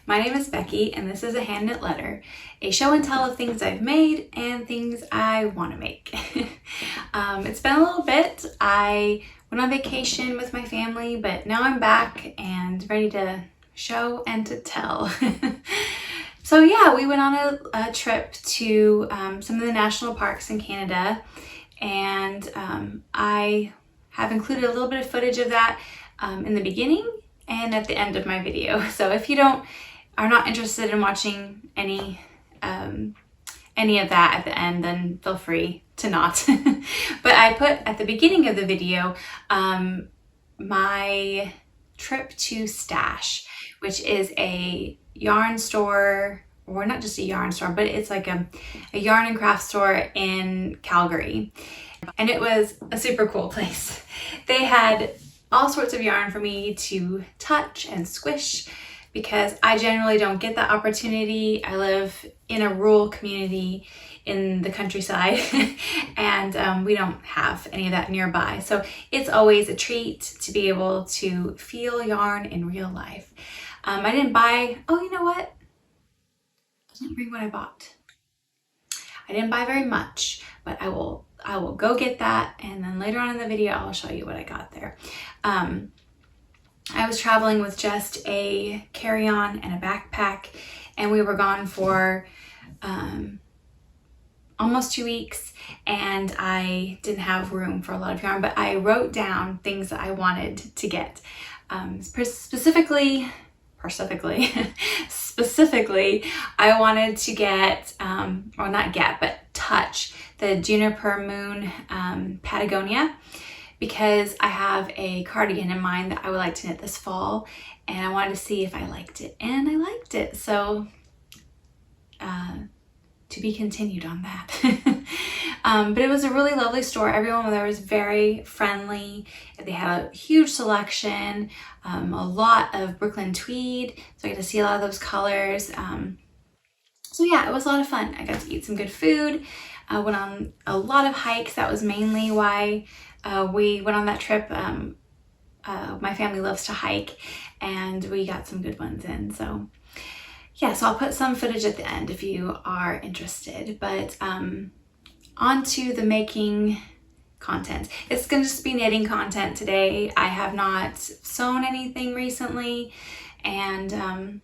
My name is Becky, and this is a Handknit letter, a show and tell of things I've made and things I want to make. It's been a little bit. I went on vacation with my family, but now I'm back and ready to show and to tell. So yeah, we went on a trip to some of the national parks in Canada, and I have included a little bit of footage of that in the beginning and at the end of my video. So if you are not interested in watching any of that at the end, then feel free to not. But I put at the beginning of the video my trip to Stash, which is a yarn store, or not just a yarn store, but it's like a yarn and craft store in Calgary. And it was a super cool place. They had all sorts of yarn for me to touch and squish, because I generally don't get that opportunity. I live in a rural community in the countryside and we don't have any of that nearby. So it's always a treat to be able to feel yarn in real life. I didn't buy, oh, you know what? I didn't bring what I bought. I didn't buy very much, but I will go get that, and then later on in the video I'll show you what I got there. I was traveling with just a carry-on and a backpack, and we were gone for almost 2 weeks, and I didn't have room for a lot of yarn, but I wrote down things that I wanted to get. Specifically, I wanted to get, or not get, but touch the Juniper Moon Patagonia, because I have a cardigan in mind that I would like to knit this fall, and I wanted to see if I liked it, and I liked it. So to be continued on that. But it was a really lovely store. Everyone there was very friendly. They had a huge selection, a lot of Brooklyn tweed, so I got to see a lot of those colors. So yeah, it was a lot of fun. I got to eat some good food. I went on a lot of hikes. That was mainly why we went on that trip. My family loves to hike, and we got some good ones in. So yeah, so I'll put some footage at the end if you are interested. But on to the making content. It's gonna just be knitting content today. I have not sewn anything recently, and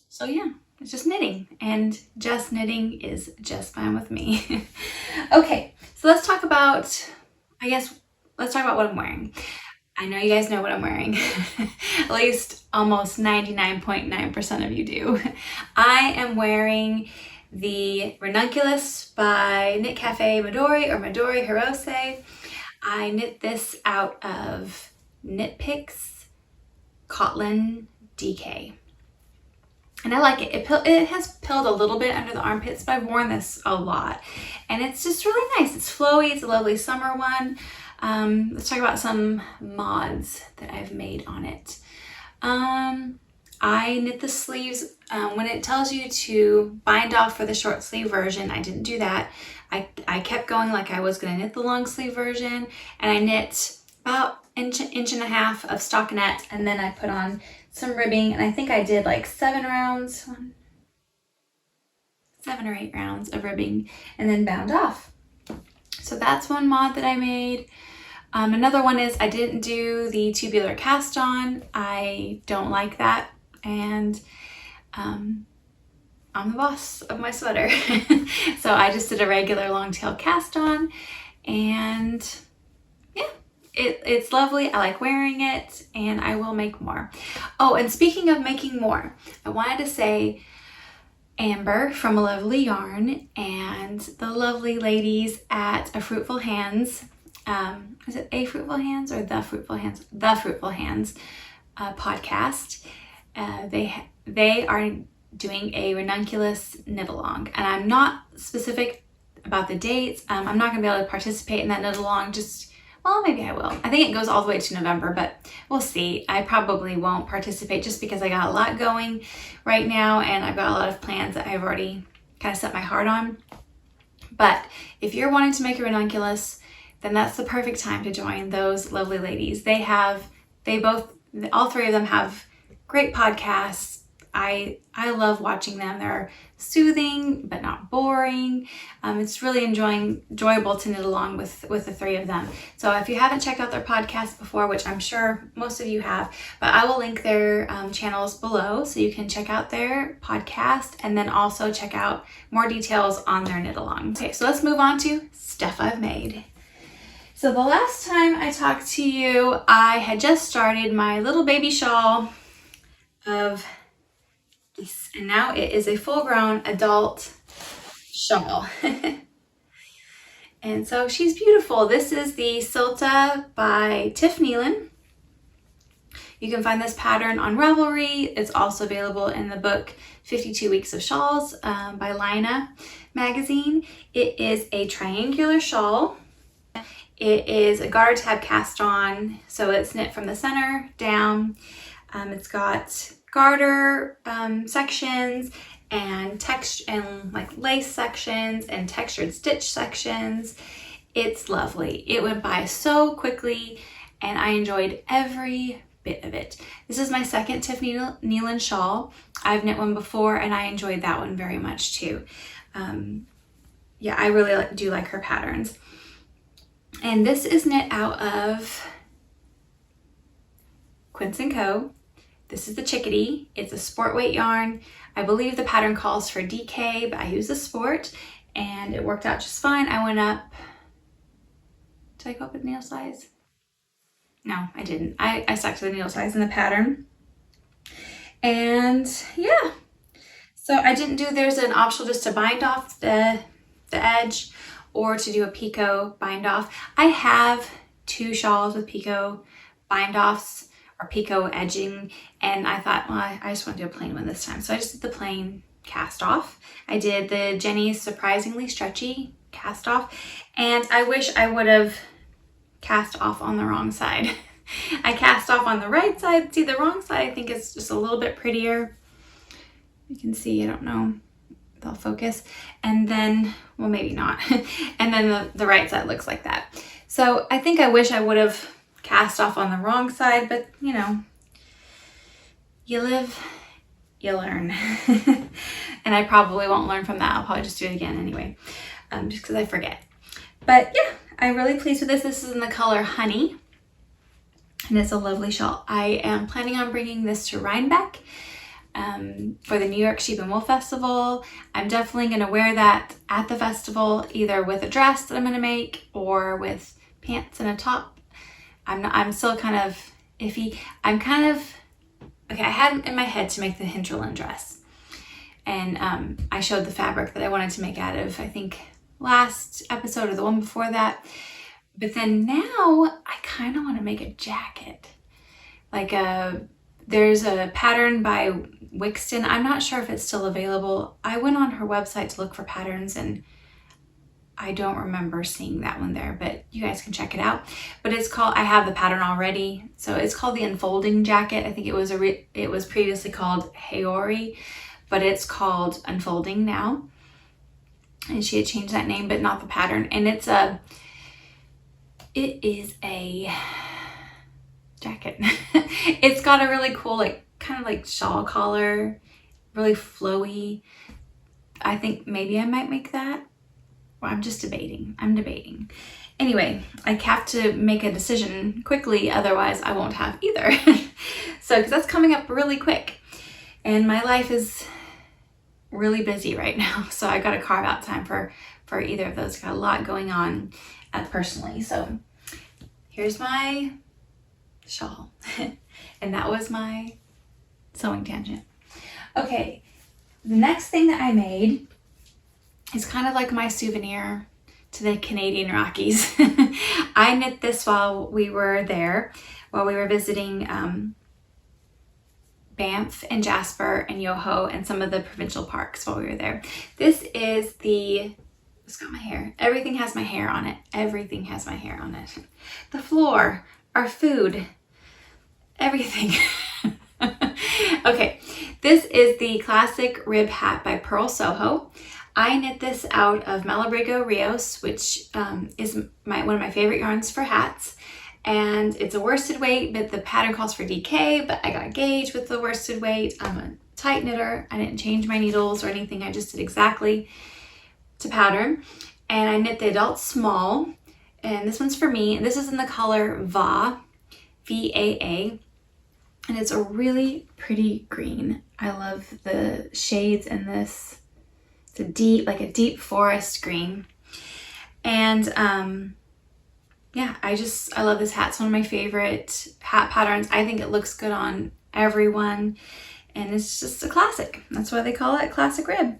so yeah, it's just knitting, and just knitting is just fine with me. Okay, so let's talk about what I'm wearing. I know you guys know what I'm wearing. At least almost 99.9% of you do. I am wearing the Ranunculus by Knit Cafe Midori, or Midori Hirose. I knit this out of Knit Picks Cotton DK. And I like it. It has pilled a little bit under the armpits, but I've worn this a lot. And it's just really nice. It's flowy. It's a lovely summer one. Let's talk about some mods that I've made on it. I knit the sleeves. When it tells you to bind off for the short sleeve version, I didn't do that. I kept going like I was going to knit the long sleeve version, and I knit about inch and a half of stockinette, and then I put on some ribbing, and I think I did like 7 or 8 rounds of ribbing, and then bound off. So that's one mod that I made. Another one is I didn't do the tubular cast on. I don't like that, and I'm the boss of my sweater. So I just did a regular long tail cast on, and yeah, it's lovely. I like wearing it, and I will make more. Oh, and speaking of making more, I wanted to say Amber from A Lovely Yarn and the lovely ladies at A Fruitful Hands, is it A Fruitful Hands or The Fruitful Hands? The Fruitful Hands podcast. They are doing a Ranunculus knit along, and I'm not specific about the dates. I'm not gonna be able to participate in that knit along, well, maybe I will. I think it goes all the way to November, but we'll see. I probably won't participate just because I got a lot going right now, and I've got a lot of plans that I've already kind of set my heart on. But if you're wanting to make a Ranunculus, then that's the perfect time to join those lovely ladies. All 3 of them have great podcasts, I love watching them. They're soothing but not boring. It's really enjoyable to knit along with the three of them. So if you haven't checked out their podcast before, which I'm sure most of you have, but I will link their channels below so you can check out their podcast and then also check out more details on their knit along. Okay, so let's move on to stuff I've made. So the last time I talked to you, I had just started my little baby shawl of this, and now it is a full-grown adult shawl. And so she's beautiful. This is the Sulta by Tiff Nealon. You can find this pattern on Ravelry. It's also available in the book 52 Weeks of Shawls by Lina magazine. It is a triangular shawl. It is a garter tab cast on, so it's knit from the center down. It's got garter sections and text and like lace sections and textured stitch sections. It's lovely. It went by so quickly and I enjoyed every bit of it. This is my second Tiff Nealon shawl. I've knit one before and I enjoyed that one very much too. Yeah, I really do like her patterns. And this is knit out of Quince & Co. This is the Chickadee. It's a sport weight yarn. I believe the pattern calls for DK, but I use the sport and it worked out just fine. I went up, did I go up with needle size? No, I didn't. I stuck to the needle size in the pattern. And yeah, so I didn't do, there's an option just to bind off the edge or to do a picot bind off. I have two shawls with picot bind offs or picot edging, and I thought, well, I just want to do a plain one this time. So I just did the plain cast off. I did the Jenny's Surprisingly Stretchy cast off, and I wish I would have cast off on the wrong side. I cast off on the right side. See, the wrong side I think is just a little bit prettier. You can see, I don't know, they'll focus. And then, well, maybe not. And then the right side looks like that. So I think I wish I would have cast off on the wrong side, but you know, you live, you learn. And I probably won't learn from that. I'll probably just do it again anyway, just because I forget. But yeah, I'm really pleased with this. This is in the color Honey, and it's a lovely shawl. I am planning on bringing this to Rhinebeck for the New York Sheep and Wool Festival. I'm definitely going to wear that at the festival, either with a dress that I'm going to make or with pants and a top. I'm still kind of iffy. Okay, I had in my head to make the hinterland dress. And I showed the fabric that I wanted to make out of, I think, last episode or the one before that. But then now I kind of want to make a jacket. Like there's a pattern by Wixton. I'm not sure if it's still available. I went on her website to look for patterns and I don't remember seeing that one there, but you guys can check it out. But it's called, I have the pattern already. So it's called the Unfolding Jacket. I think it was previously called Haori, but it's called Unfolding now. And she had changed that name, but not the pattern. And it is a jacket. It's got a really cool, like, kind of like shawl collar, really flowy. I think maybe I might make that. Well, I'm just debating. I'm debating. Anyway, I have to make a decision quickly, otherwise I won't have either. So, because that's coming up really quick. And my life is really busy right now. So I got to carve out time for either of those. Got a lot going on personally. So here's my shawl. And that was my sewing tangent. Okay, the next thing that I made is kind of like my souvenir to the Canadian Rockies. I knit this while we were there, while we were visiting Banff and Jasper and Yoho and some of the provincial parks while we were there. This is it's got my hair. Everything has my hair on it. Everything has my hair on it. The floor, our food, everything. Okay, this is the Classic Rib Hat by Pearl Soho. I knit this out of Malabrigo Rios, which is one of my favorite yarns for hats. And it's a worsted weight, but the pattern calls for DK, but I got gauge with the worsted weight. I'm a tight knitter. I didn't change my needles or anything. I just did exactly to pattern. And I knit the adult small, and this one's for me. This is in the color Va, V-A-A, and it's a really pretty green. I love the shades in this. It's a deep, like a deep forest green. And yeah, I love this hat. It's one of my favorite hat patterns. I think it looks good on everyone, and it's just a classic. That's why they call it classic rib.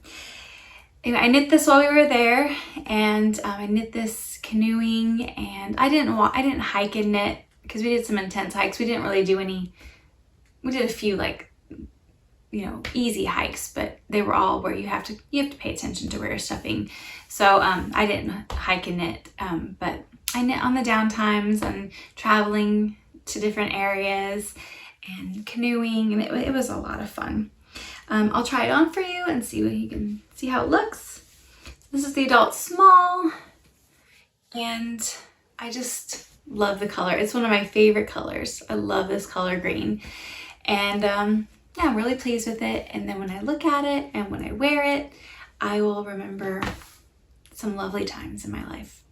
Anyway, I knit this while we were there, and I knit this canoeing, and I didn't hike and knit because we did some intense hikes. We didn't really do any. We did a few like, you know, easy hikes, but they were all where you have to pay attention to where you're stepping. So I didn't hike and knit, but I knit on the downtimes and traveling to different areas and canoeing, and it was a lot of fun. I'll try it on for you and see what you can see how it looks. This is the adult small, and I just love the color. It's one of my favorite colors. I love this color green, and yeah, I'm really pleased with it. And then when I look at it and when I wear it, I will remember some lovely times in my life.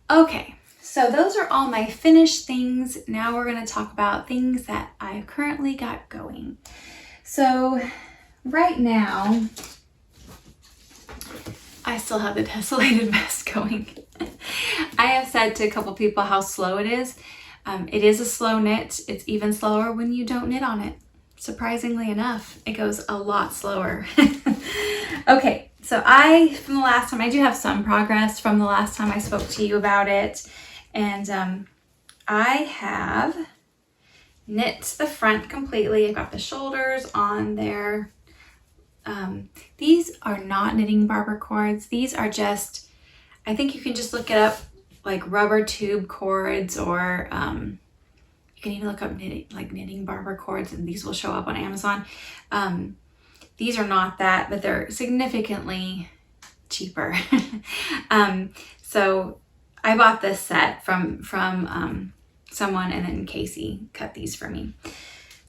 Okay, so those are all my finished things. Now we're going to talk about things that I've currently got going. So right now, I still have the Tessellated Mess going. I have said to a couple people how slow it is. It is a slow knit. It's even slower when you don't knit on it. Surprisingly enough, it goes a lot slower. Okay, so from the last time, I do have some progress from the last time I spoke to you about it. And I have knit the front completely. I've got the shoulders on there. These are not knitting barber cords. These are just, I think you can just look it up like rubber tube cords, or you can even look up knitting barber cords, and these will show up on Amazon. These are not that, but they're significantly cheaper. So I bought this set from someone, and then Casey cut these for me.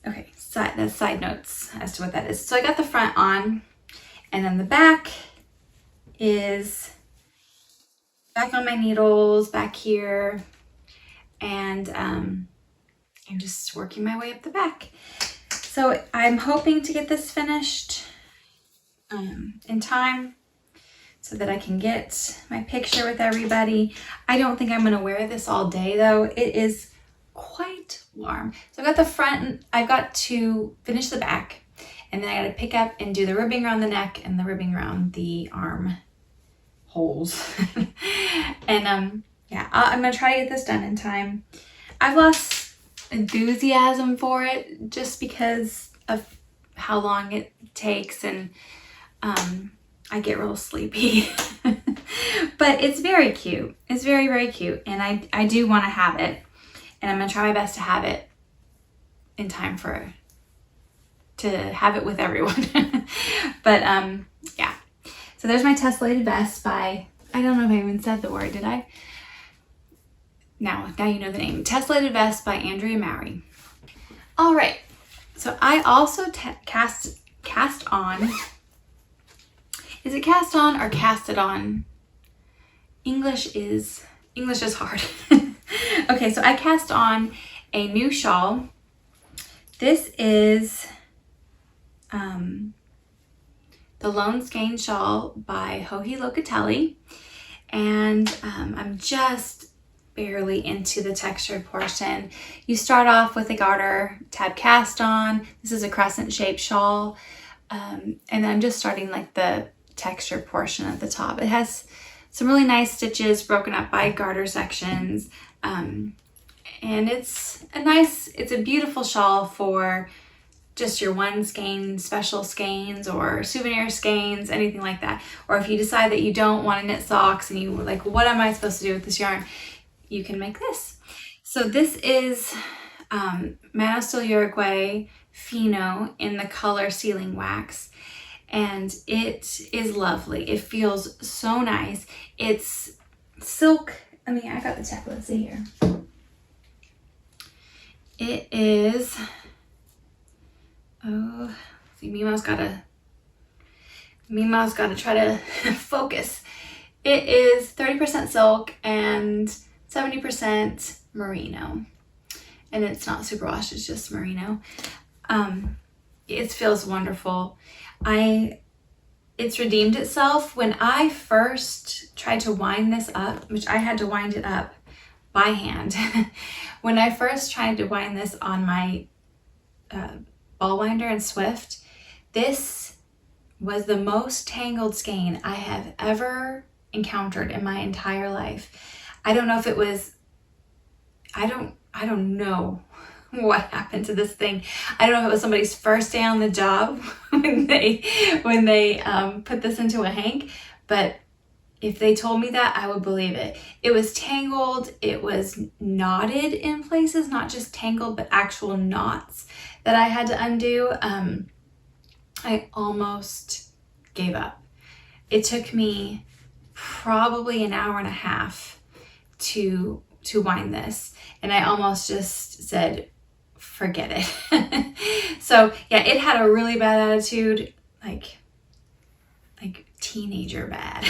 Okay, that's side notes as to what that is. So I got the front on, and then the back is back on my needles back here, and I'm just working my way up the back. So I'm hoping to get this finished in time so that I can get my picture with everybody. I don't think I'm going to wear this all day though. It is quite warm. So I've got the front, and I've got to finish the back, and then I got to pick up and do the ribbing around the neck and the ribbing around the arm holes. And yeah, I'm going to try to get this done in time. I've lost enthusiasm for it just because of how long it takes, and I get real sleepy. But it's very cute. It's very, very cute, and I do want to have it, and I'm gonna try my best to have it in time to have it with everyone. But yeah, so there's my Tessellated Vest by, I don't know if I even said the word, did I? Now you know the name. Tessellated Vest by Andrea Mowry. All right, so I also cast on. Is it cast on or cast it on? English is hard. Okay, so I cast on a new shawl. This is the Lone Skein Shawl by Joji Locatelli, and I'm just barely into the textured portion. You start off with a garter tab cast on. This is a crescent shaped shawl, and I'm just starting like the textured portion at the top. It has some really nice stitches broken up by garter sections, and it's a beautiful shawl for just your one skein, special skeins, or souvenir skeins, anything like that. Or if you decide that you don't want to knit socks and you like, what am I supposed to do with this yarn? You can make this. So this is Manos Uruguay Fino in the color Sealing Wax, and it is lovely. It feels so nice. It's silk. I mean, I got the tech. Let's see here. It is, oh, See, Mimo's gotta try to focus. It is 30% silk and 70% merino. And it's not superwash, it's just merino. It feels wonderful. It's redeemed itself. When I first tried to wind this up, which I had to wind it up by hand. When I first tried to wind this on my ball winder in Swift, this was the most tangled skein I have ever encountered in my entire life. I don't know if it was, I don't know what happened to this thing. I don't know if it was somebody's first day on the job when they put this into a hank, but if they told me that, I would believe it. It was tangled, it was knotted in places, not just tangled, but actual knots that I had to undo. I almost gave up. It took me probably an hour and a half to wind this, and I almost just said, forget it. So yeah, it had a really bad attitude, like teenager bad.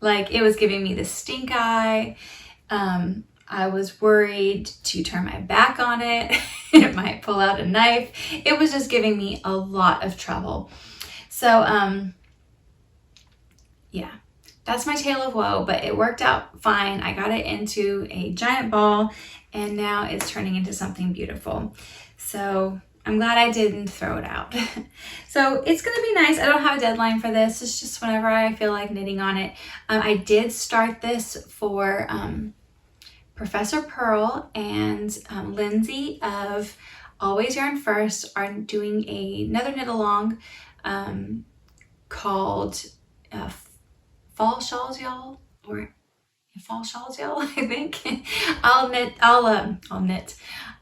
Like, it was giving me the stink eye. I was worried to turn my back on it. It might pull out a knife. It was just giving me a lot of trouble. So yeah, that's my tale of woe, but it worked out fine. I got it into a giant ball, and now it's turning into something beautiful. So I'm glad I didn't throw it out. So it's gonna be nice. I don't have a deadline for this. It's just whenever I feel like knitting on it. I did start this for Professor Pearl and Lindsay of Always Yarn First are doing another knit along called Fall Shawls, y'all, or Fall Shawls, y'all, I think. I'll knit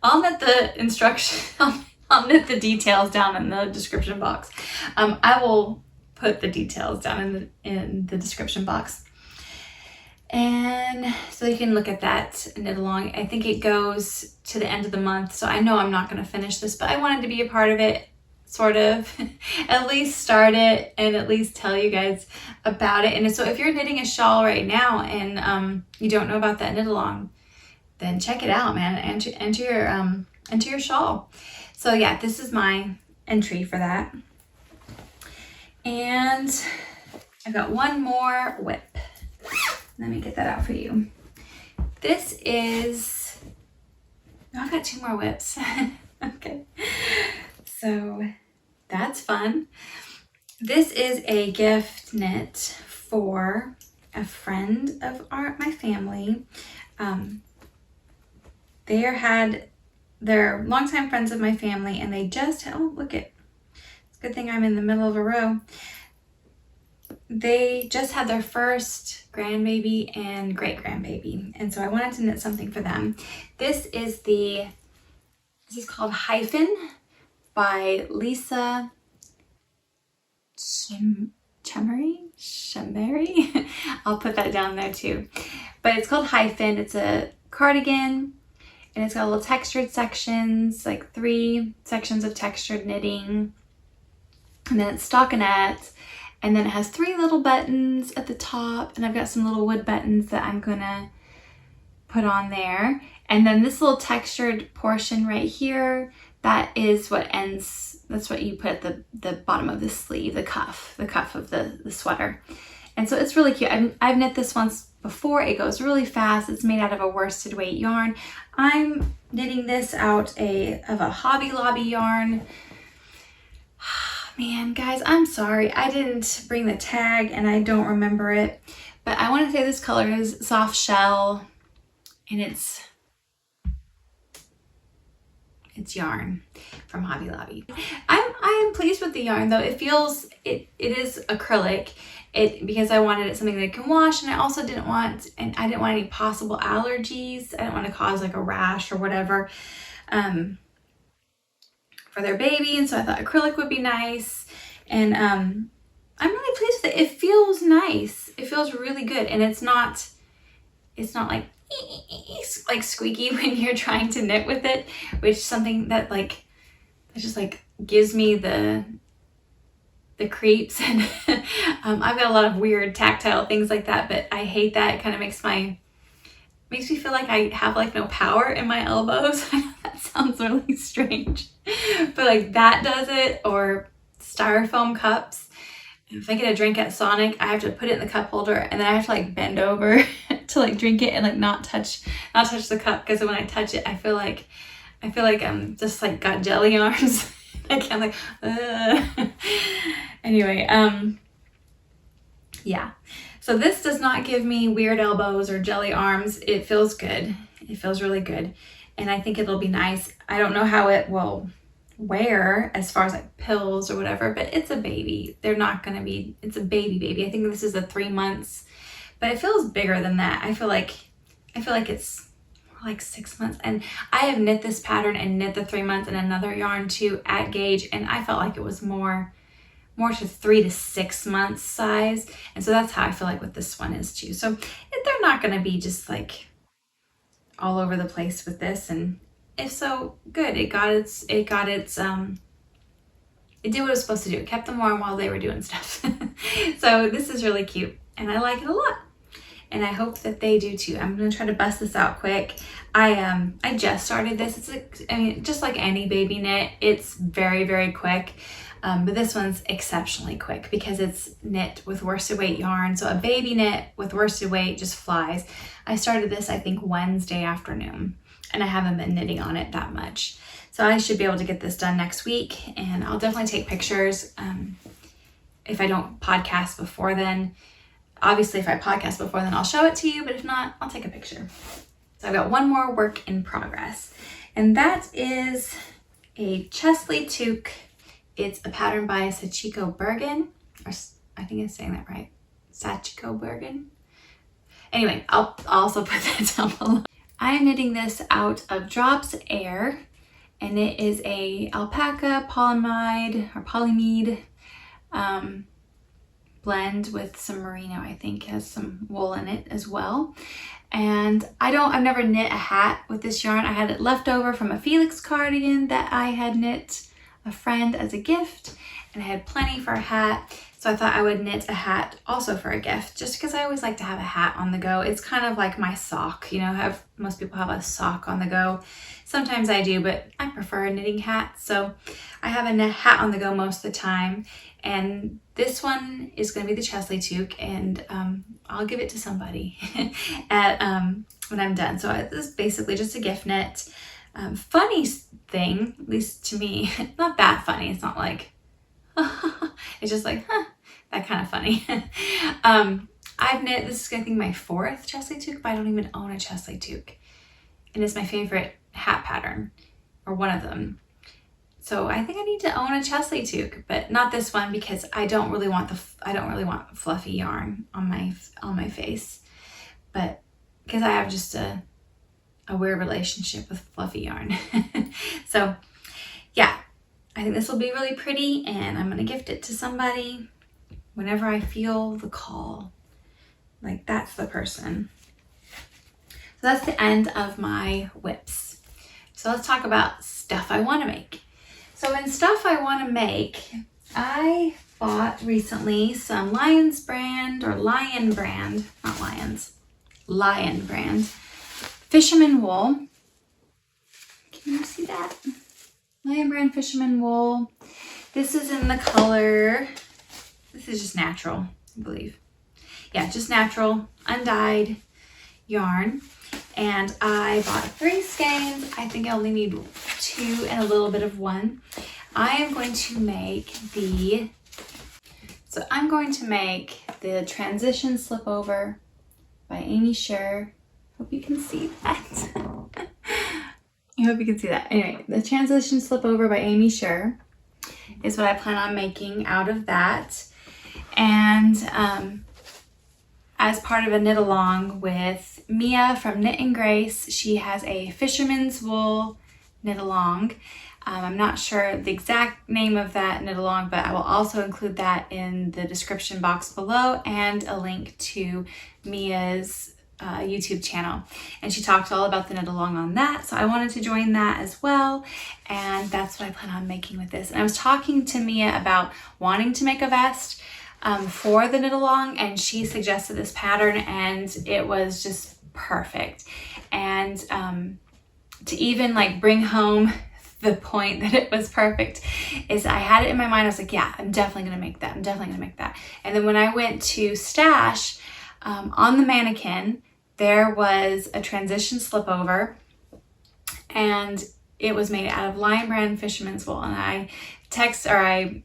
the instruction. I'll knit the details down in the description box. I will put the details down in the description box. And so you can look at that knit along. I think it goes to the end of the month, so I know I'm not going to finish this, but I wanted to be a part of it, sort of. At least start it and at least tell you guys about it. And so if you're knitting a shawl right now and you don't know about that knit along, then check it out, man. Enter your shawl. So yeah, this is my entry for that. And I've got one more whip. Let me get that out for you. This is, no, I've got two more whips. Okay. So that's fun. This is a gift knit for a friend of my family. They're longtime friends of my family, and they just, oh, look it. It's a good thing I'm in the middle of a row. They just had their first grandbaby and great-grandbaby, and so I wanted to knit something for them. This is called Hyphen by Lisa Chemery. I'll put that down there too. But it's called Hyphen. It's a cardigan, and it's got little textured sections, like 3 sections of textured knitting, and then it's stockinette, and then it has 3 little buttons at the top, and I've got some little wood buttons that I'm gonna put on there. And then this little textured portion right here, that is what ends, that's what you put at the bottom of the sleeve, the cuff of the sweater. And so it's really cute. I've knit this once before. It goes really fast. It's made out of a worsted weight yarn. I'm knitting this out of a Hobby Lobby yarn. Man, guys, I'm sorry. I didn't bring the tag and I don't remember it. But I want to say this color is Soft Shell, and it's yarn from Hobby Lobby. I am pleased with the yarn though. It is acrylic. Because I wanted it something that I can wash, and I also didn't want any possible allergies. I didn't want to cause like a rash or whatever for their baby, and so I thought acrylic would be nice. And I'm really pleased with it. It feels nice. It feels really good, and it's not like squeaky when you're trying to knit with it, which is something that like it just like gives me the creeps. And I've got a lot of weird tactile things like that, but I hate that. It kind of makes me feel like I have like no power in my elbows. I know that sounds really strange, but like that does it. Or styrofoam cups. If I get a drink at Sonic, I have to put it in the cup holder, and then I have to like bend over to like drink it and like not touch the cup, because when I touch it, I feel like I'm just like got jelly arms. I can't like, anyway, yeah. So this does not give me weird elbows or jelly arms. It feels good. It feels really good. And I think it'll be nice. I don't know how it will wear as far as like pills or whatever, but it's a baby. It's a baby. I think this is a 3 months, but it feels bigger than that. I feel like it's like 6 months. And I have knit this pattern and knit the 3 months and another yarn too at gauge, and I felt like it was more to 3 to 6 months size. And so that's how I feel like what this one is too. So they're not going to be just like all over the place with this. And if so, good. It did what it was supposed to do. It kept them warm while they were doing stuff. So this is really cute, and I like it a lot. And I hope that they do too. I'm gonna try to bust this out quick. I just started this. It's like, I mean, just like any baby knit, it's very, very quick. But this one's exceptionally quick because it's knit with worsted weight yarn. So a baby knit with worsted weight just flies. I started this, I think, Wednesday afternoon, and I haven't been knitting on it that much. So I should be able to get this done next week, and I'll definitely take pictures if I don't podcast before then. Obviously, if I podcast before then, I'll show it to you, but if not, I'll take a picture. So I've got one more work in progress, and that is a Chesley toque. It's a pattern by Sachiko Bergen, or I think I'm saying that right, Sachiko Bergen. Anyway, I'll also put that down below. I am knitting this out of Drops Air, and it is a alpaca polymede blend with some merino. I think has some wool in it as well. And I've never knit a hat with this yarn. I had it left over from a Felix cardigan that I had knit a friend as a gift, and I had plenty for a hat. So I thought I would knit a hat also for a gift, just because I always like to have a hat on the go. It's kind of like my sock, you know, most people have a sock on the go. Sometimes I do, but I prefer a knitting hat. So I have a hat on the go most of the time. And this one is going to be the Chesley toque, and I'll give it to somebody when I'm done. So this is basically just a gift knit. Funny thing, at least to me, not that funny. It's not like, it's just like, that kind of funny. I've knit, this is I think my 4th Chesley toque, but I don't even own a Chesley toque. And it's my favorite hat pattern, or one of them. So I think I need to own a Chesley toque, but not this one, because I don't really want fluffy yarn on my face. But because I have just a weird relationship with fluffy yarn. So yeah, I think this will be really pretty, and I'm gonna gift it to somebody whenever I feel the call. Like, that's the person. So that's the end of my whips. So let's talk about stuff I want to make. So in stuff I want to make, I bought recently some Lion brand Fisherman wool. Can you see that? Lion brand Fisherman wool. This is in the color, this is just natural, I believe. Yeah, just natural, undyed yarn. And I bought 3 skeins. I think I only need 2 and a little bit of 1. I am going to make the Transition Slip Over by Amy Sher. Hope you can see that. I hope you can see that. Anyway, the Transition Slip Over by Amy Sher is what I plan on making out of that. And as part of a knit along with Mia from Knit and Grace, she has a Fisherman's wool knit along. I'm not sure the exact name of that knit along, but I will also include that in the description box below, and a link to Mia's YouTube channel, and she talked all about the knit along on that. So I wanted to join that as well, and that's what I plan on making with this. And I was talking to Mia about wanting to make a vest for the knit along, and she suggested this pattern, and it was just perfect. And to even like bring home the point that it was perfect is I had it in my mind. I was like, yeah, I'm definitely gonna make that. I'm definitely gonna make that. And then when I went to stash, on the mannequin, there was a transition slip over, and it was made out of Lion Brand Fisherman's wool. And I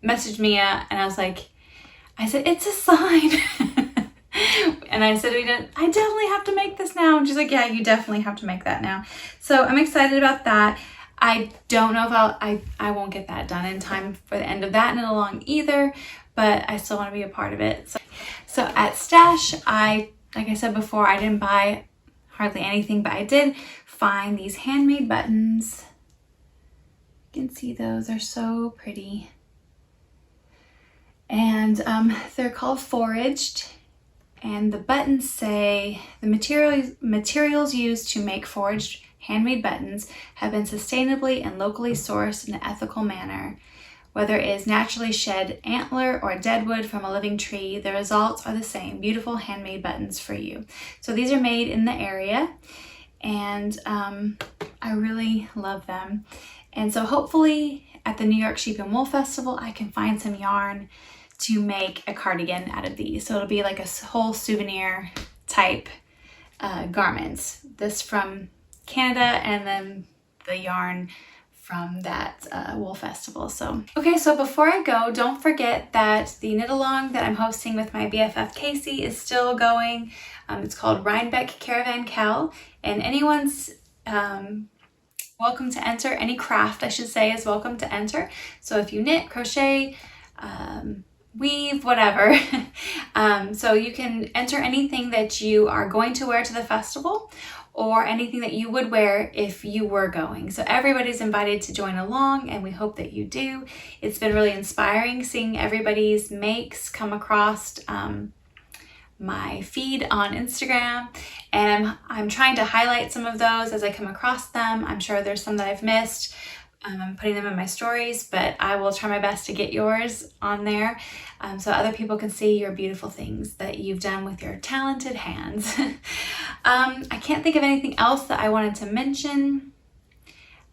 messaged Mia, and I was like, I said, it's a sign. And I said, I definitely have to make this now. And she's like, yeah, you definitely have to make that now. So I'm excited about that. I don't know if I won't get that done in time for the end of that knit along either, but I still want to be a part of it. So at Stash, like I said before, I didn't buy hardly anything, but I did find these handmade buttons. You can see those are so pretty. And they're called foraged. And the buttons say, the materials used to make foraged handmade buttons have been sustainably and locally sourced in an ethical manner. Whether it is naturally shed antler or deadwood from a living tree, the results are the same. Beautiful handmade buttons for you. So these are made in the area, and I really love them. And so hopefully at the New York Sheep and Wool Festival, I can find some yarn to make a cardigan out of these. So it'll be like a whole souvenir type garments. This from Canada, and then the yarn from that wool festival. So okay, so before I go, don't forget that the knit along that I'm hosting with my BFF Casey is still going. It's called Rhinebeck Caravan Cal, and anyone's welcome to enter. Any craft, I should say, is welcome to enter. So if you knit, crochet, weave, whatever. So you can enter anything that you are going to wear to the festival, or anything that you would wear if you were going. So everybody's invited to join along, and we hope that you do. It's been really inspiring seeing everybody's makes come across my feed on Instagram, and I'm trying to highlight some of those as I come across them. I'm sure there's some that I've missed. I'm putting them in my stories, but I will try my best to get yours on there so other people can see your beautiful things that you've done with your talented hands. I can't think of anything else that I wanted to mention.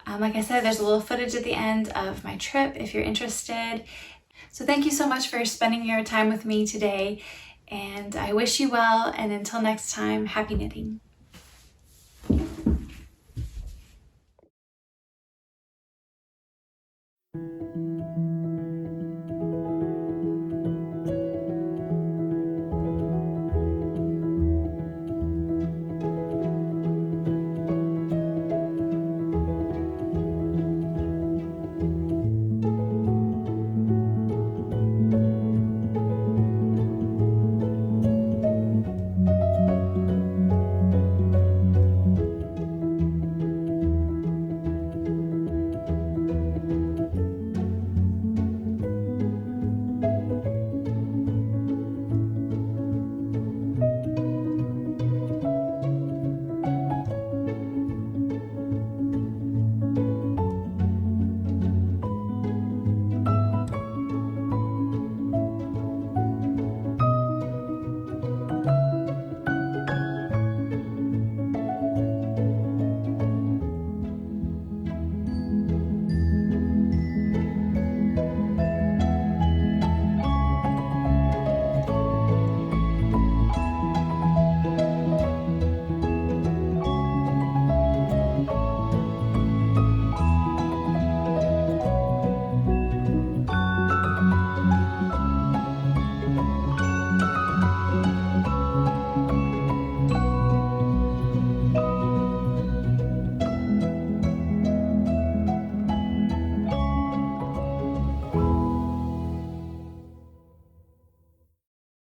Like I said, there's a little footage at the end of my trip if you're interested. So thank you so much for spending your time with me today, and I wish you well, and until next time, happy knitting.